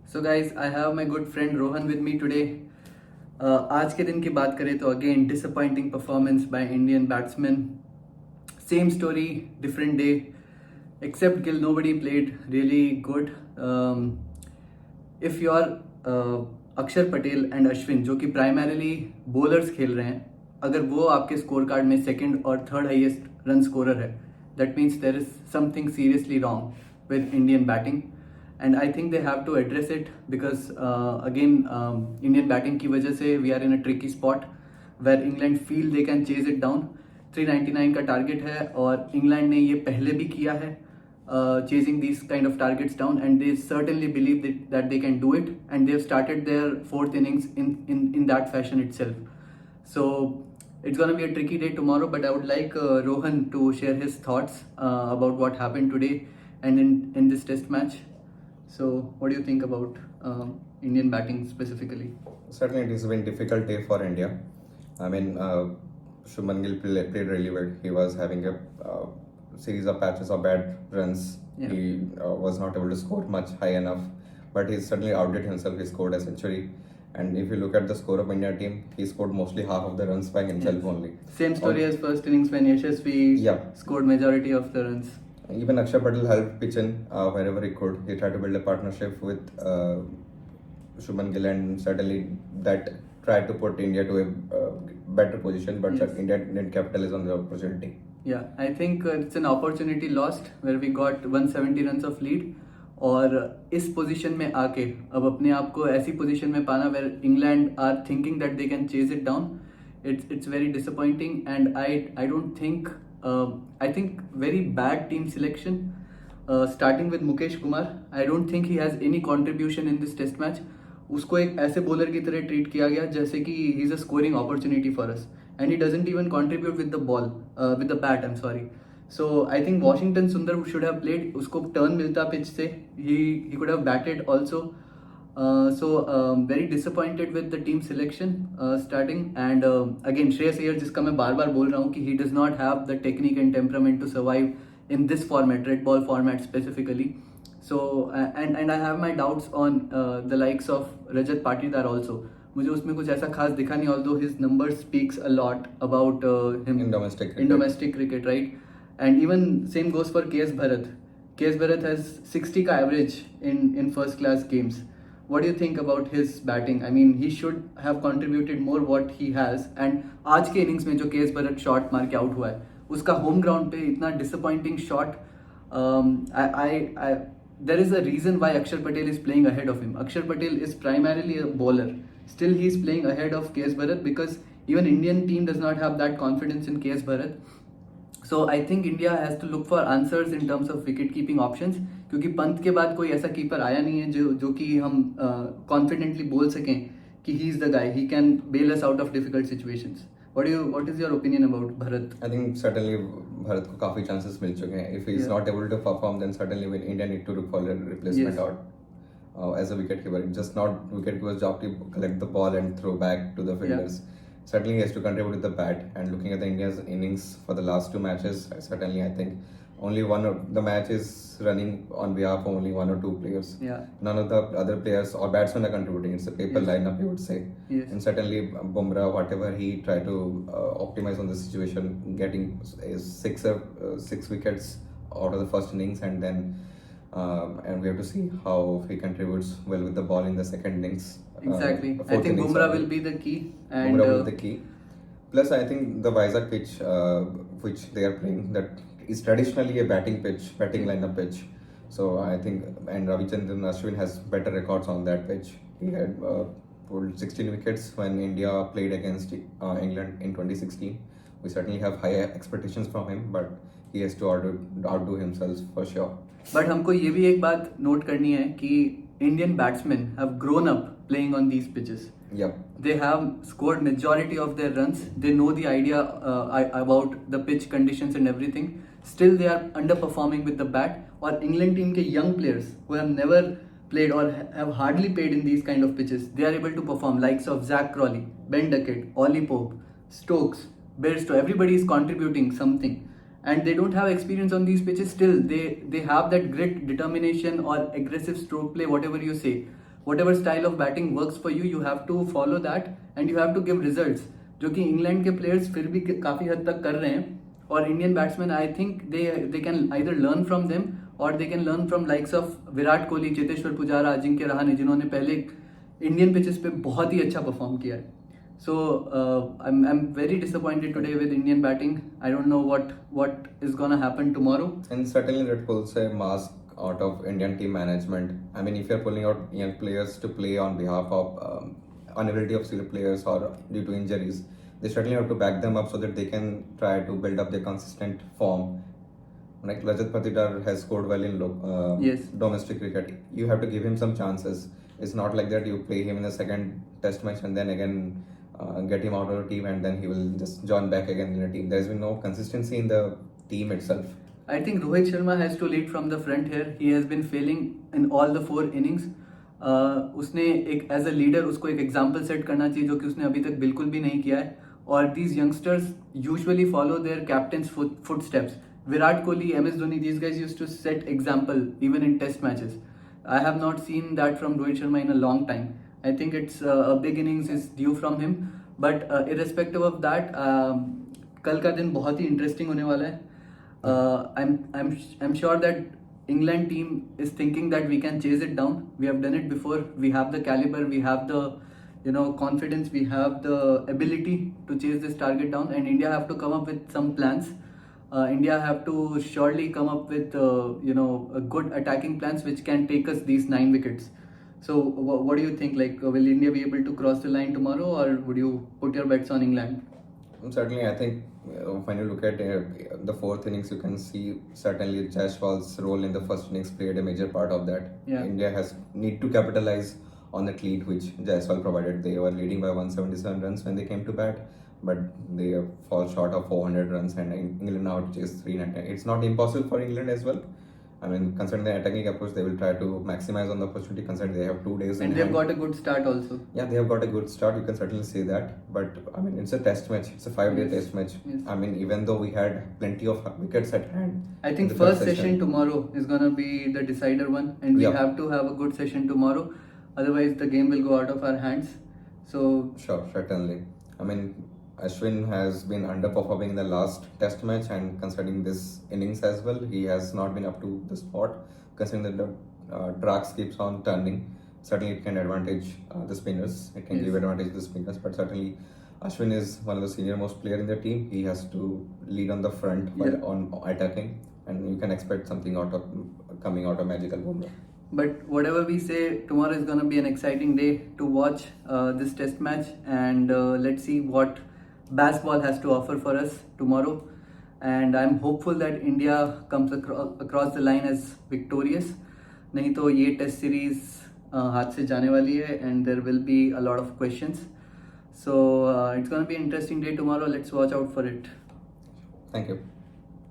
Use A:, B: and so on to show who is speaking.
A: So guys, I have my good friend Rohan with me today. आज के दिन की बात करें तो again disappointing performance by Indian batsmen. Same story, different day. Except Gill, nobody played really good. If you're अक्षर Patel and Ashwin जो कि प्राइमरीली बॉलर्स खेल रहे हैं, अगर वो आपके स्कोर कार्ड में सेकंड और थर्ड हाईएस्ट रन स्कोरर है, that means there is something seriously wrong with Indian batting. And I think they have to address it because again Indian batting की वजह से we are in a tricky spot where England feel they can chase it down. 399 का target है और England ने ये पहले भी किया है, chasing these kind of targets down, and they certainly believe that they can do it, and they've started their fourth innings in that fashion itself. So it's going to be a tricky day tomorrow, but I would like Rohan to share his thoughts about what happened today and in this test match. So what do you think about Indian batting specifically?
B: Certainly, it has been a difficult day for India. I mean, Shubman Gill played really well. He was having a series of patches of bad runs.
A: Yeah.
B: He was not able to score much high enough, but he certainly outdid himself. He scored a century. And if you look at the score of India team, he scored mostly half of the runs by himself only.
A: Same story as first innings when Yashasvi scored majority of the runs.
B: Even Akshar Patel helped pitch in wherever he could. He tried to build a partnership with Shubman Gill, and certainly that tried to put India to a better position, but
A: Yes.
B: India didn't capitalize on the opportunity.
A: Yeah, I think it's an opportunity lost where we got 170 runs of lead. और इस position में आके अब अपने आप को ऐसी position में पाना where England are thinking that they can chase it down, it's very disappointing. And I don't think I think very bad team selection starting with Mukesh Kumar. I don't think he has any contribution in this test match. उसको एक ऐसे bowler की तरह treat किया गया जैसे कि he is a scoring opportunity for us, and he doesn't even contribute with the ball, with the bat, I'm sorry. So I think Washington Sundar should have played. उसको turn मिलता pitch से, he could have batted also. So very disappointed with the team selection starting. And again Shreyas Iyer जिसका मैं बार बार बोल रहा हूँ कि he does not have the technique and temperament to survive in this format, red ball format specifically. So and I have my doubts on the likes of Rajat Patidar also. मुझे उसमें कुछ ऐसा खास दिखा नहीं, although his number speaks a lot about him
B: In domestic
A: cricket, right? And even same goes for KS Bharat. KS Bharat has 60 का average in first class games. What do you think about his batting? I mean, he should have contributed more what he has. And आज के innings में जो KS Bharat shot मार के out हुआ है, उसका home ground पे इतना disappointing shot. There is a reason why Akshar Patel is playing ahead of him. Akshar Patel is primarily a bowler. Still he is playing ahead of KS Bharat because even Indian team does not have that confidence in KS Bharat. So I think India has to look for answers in terms of wicket keeping options, क्योंकि पंत के बाद कोई ऐसा keeper आया नहीं है जो कि हम कॉन्फिडेंटली बोल सकें कि he is the guy, he can bail us out of difficult situations. What is your opinion about Bharat?
B: I think certainly Bharat को काफी chances मिल चुके हैं. If he is not able to perform, then certainly when India need to look for a replacement
A: Yes.
B: out. As a wicketkeeper, it's just not wicketkeeper's job to collect the ball and throw back to the fielders. Certainly he has to contribute with the bat. And looking at the India's innings for the last two matches, certainly I think only one of the match is running on behalf of only one or two players.
A: Yeah.
B: None of the other players or batsmen are contributing. It's a paper lineup, you would say.
A: Yes.
B: And certainly Bumrah, whatever he tried to optimize on the situation, getting six wickets out of the first innings, and then and we have to see how he contributes well with the ball in the second innings.
A: Exactly. I think Bumrah will be the key. And
B: Bumrah will be the key. Plus, I think the Vizag pitch, which they are playing, that is traditionally a batting lineup pitch. So I think, and Ravichandran Ashwin has better records on that pitch. He had pulled 16 wickets when India played against England in 2016. We certainly have high expectations from him, but he has to outdo himself for sure.
A: But हमको ये भी एक बात note करनी है कि Indian batsman have grown up playing on these pitches. They have scored majority of their runs. They know the idea about the pitch conditions and everything. Still they are underperforming with the bat. और England team के young players who have never played or have hardly played in these kind of pitches, they are able to perform. Likes of Zach Crawley, Ben Duckett, Ollie Pope, Stokes, Bairstow, everybody is contributing something. And they don't have experience on these pitches. Still they have that grit, determination or aggressive stroke play, whatever you say. whatever style of batting works for you, you have to follow that and you have to give results, जो कि England के players फिर भी काफ़ी हद तक कर रहे हैं. और Indian batsman I think they can either learn from them और they can learn from likes of Virat Kohli, Cheteshwar Pujara, Ajinkya Rahane, जिन्होंने पहले इंडियन पिचेस पे बहुत ही अच्छा परफॉर्म किया है. So I'm very disappointed today with Indian batting. I don't know what is gonna happen tomorrow.
B: And certainly that pulls a mask out of Indian team management. I mean, if you're pulling out young players to play on behalf of unavailability of skilled players or due to injuries, they certainly have to back them up so that they can try to build up their consistent form. Like Rajat Patidar has scored well in
A: Yes.
B: domestic cricket. You have to give him some chances. It's not like that you play him in the second test match and then again get him out of the team and then he will just join back again in the team. There's been no consistency in the team itself.
A: I think Rohit Sharma has to lead from the front here. He has been failing in all the 4 innings. उसने एक as a leader उसको एक example set करना चाहिए, जो कि उसने अभी तक बिल्कुल भी नहीं किया है. और these youngsters usually follow their captains footsteps. Virat Kohli, MS Dhoni, these guys used to set example even in test matches. I have not seen that from Rohit Sharma in a long time. I think it's a big innings is due from him. But irrespective of that, कल का दिन बहुत ही interesting होने वाला है. I'm sure that England team is thinking that we can chase it down. We have done it before. We have the caliber, we have the confidence, we have the ability to chase this target down. And India have to come up with some plans. India have to surely come up with a good attacking plans which can take us these 9 wickets. So what do you think? Like, will India be able to cross the line tomorrow, or would you put your bets on England?
B: Certainly, I think when you look at the 4th innings, you can see certainly Jaiswal's role in the first innings played a major part of that.
A: Yeah.
B: India has need to capitalize on that lead which Jaiswal provided. They were leading by 177 runs when they came to bat, but they fall short of 400 runs and England now chase 390. It's not impossible for England as well. I mean, considering the attacking approach, they will try to maximize on the opportunity, considering they have 2 days.
A: And they've got a good start also.
B: Yeah, they have got a good start. You can certainly say that. But I mean, it's a test match. It's a 5-day
A: Yes.
B: test match.
A: Yes.
B: I mean, even though we had plenty of wickets at hand.
A: I
B: in
A: think
B: the
A: first
B: first
A: session tomorrow is gonna be the decider one, and we
B: Yeah.
A: have to have a good session tomorrow. Otherwise, the game will go out of our hands. So
B: Sure, certainly. I mean, Ashwin has been underperforming in the last test match, and considering this innings as well, he has not been up to the spot. Considering that the tracks keeps on turning, certainly it can advantage the spinners. It can
A: Yes.
B: give advantage to the spinners, but certainly Ashwin is one of the senior most player in the team. He has to lead on the front while
A: Yeah.
B: on attacking, and you can expect something coming out of magical Bumrah.
A: But whatever we say, tomorrow is going to be an exciting day to watch this test match, and let's see what Bazball has to offer for us tomorrow. And I'm hopeful that India comes across the line as victorious. नहीं तो ये test series हाथ से जाने वाली है, and there will be a lot of questions. So it's going to be an interesting day tomorrow. Let's watch out for it.
B: Thank you.